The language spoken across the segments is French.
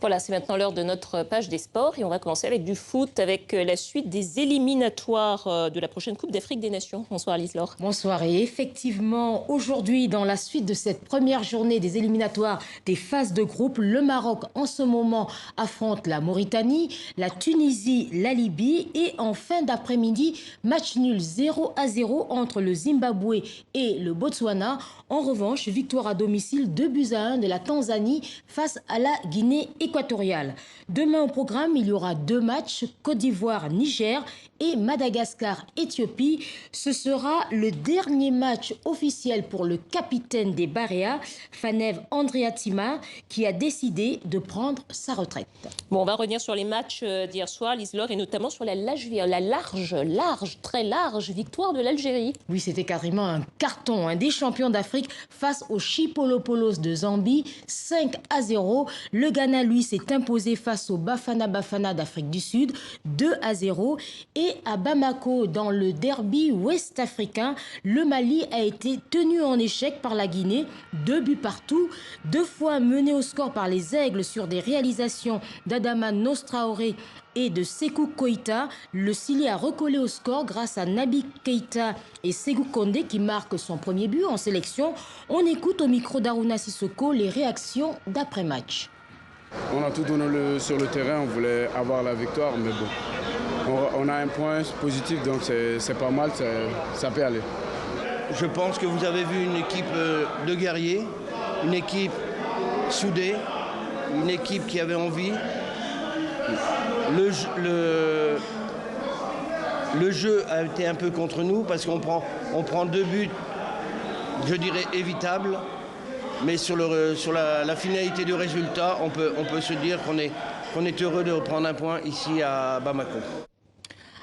Voilà, c'est maintenant l'heure de notre page des sports et on va commencer avec du foot, avec la suite des éliminatoires de la prochaine Coupe d'Afrique des Nations. Bonsoir Lise-Laure. Bonsoir, et effectivement, aujourd'hui, dans la suite de cette première journée des éliminatoires des phases de groupe, le Maroc, en ce moment, affronte la Mauritanie, la Tunisie, la Libye et en fin d'après-midi, match nul 0-0 entre le Zimbabwe et le Botswana. En revanche, victoire à domicile 2-1 de la Tanzanie face à la Guinée équatoriale. Demain au programme, il y aura 2 matchs, Côte d'Ivoire-Niger et Madagascar-Éthiopie. Ce sera le dernier match officiel pour le capitaine des Barea, Faneve Andriatima, qui a décidé de prendre sa retraite. Bon, on va revenir sur les matchs d'hier soir, Lise-Laure, et notamment sur la très large victoire de l'Algérie. Oui, c'était carrément un carton, des champions d'Afrique face aux Chipolopolo de Zambie, 5-0. Le Ghana, lui, s'est imposé face au Bafana Bafana d'Afrique du Sud, 2-0. Et à Bamako, dans le derby ouest-africain, le Mali a été tenu en échec par la Guinée, 2 buts partout, 2 fois mené au score par les Aigles sur des réalisations d'Adama Nostraoré et de Sékou Koïta. Le Sili a recollé au score grâce à Nabi Keïta et Ségou Kondé qui marque son premier but en sélection. On écoute au micro d'Aruna Sissoko les réactions d'après-match. On a tout donné sur le terrain, on voulait avoir la victoire, mais bon, on a un point positif, donc c'est pas mal, ça peut aller. Je pense que vous avez vu une équipe de guerriers, une équipe soudée, une équipe qui avait envie. Le jeu a été un peu contre nous parce qu'on prend 2 buts, je dirais, évitables. Mais sur la finalité du résultat, on peut se dire qu'on est heureux de reprendre un point ici à Bamako.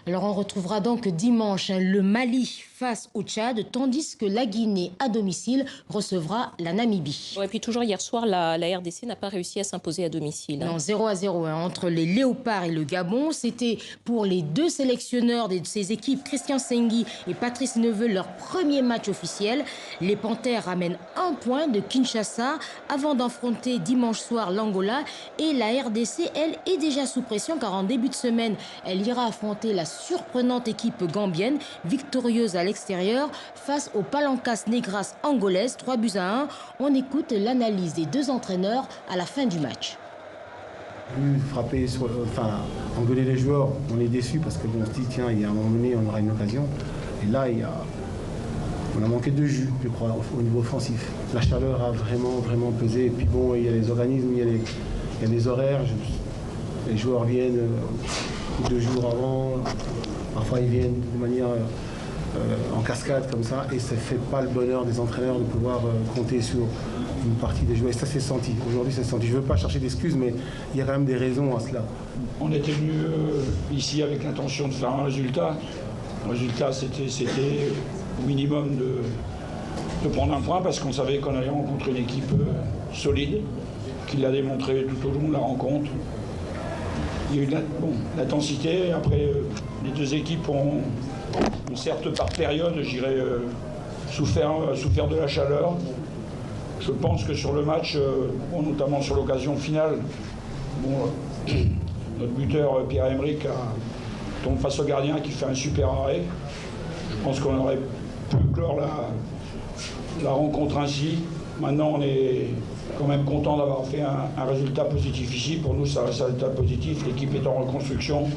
Alors on retrouvera donc dimanche le Mali face au Tchad, tandis que la Guinée à domicile recevra la Namibie. Et puis toujours hier soir, la RDC n'a pas réussi à s'imposer à domicile. Non, 0-0 entre les Léopards et le Gabon. C'était pour les 2 sélectionneurs de ces équipes, Christian Sengui et Patrice Neveu, leur premier match officiel. Les Panthères ramènent 1 point de Kinshasa avant d'affronter dimanche soir l'Angola. Et la RDC, elle, est déjà sous pression car en début de semaine, elle ira affronter la surprenante équipe gambienne, victorieuse à l'extérieur face aux Palancas Negras angolaises, 3-1. On écoute l'analyse des 2 entraîneurs à la fin du match. Frapper, engueuler les joueurs, on est déçus parce qu'on se dit tiens, il y a un moment donné, on aura une occasion. Et là, on a manqué de jus, je crois, au niveau offensif. La chaleur a vraiment pesé. Et puis bon, il y a les organismes, il y a les horaires. Les joueurs viennent 2 jours avant, parfois ils viennent de manière en cascade comme ça, et ça ne fait pas le bonheur des entraîneurs de pouvoir compter sur une partie des joueurs. Et ça s'est senti, aujourd'hui c'est senti. Je ne veux pas chercher d'excuses, mais il y a quand même des raisons à cela. On était venu ici avec l'intention de faire un résultat. Le résultat, c'était au minimum de prendre un point, parce qu'on savait qu'on allait rencontrer une équipe solide, qui l'a démontré tout au long de la rencontre. Il y a eu de l'intensité. Après, les 2 équipes ont certes par période, je dirais, souffert de la chaleur. Je pense que sur le match, notamment sur l'occasion finale, notre buteur Pierre-Emerick tombe face au gardien qui fait un super arrêt. Je pense qu'on aurait pu clore la rencontre ainsi. Maintenant, on est quand même content d'avoir fait un résultat positif ici. Pour nous, c'est un résultat positif. L'équipe est en reconstruction.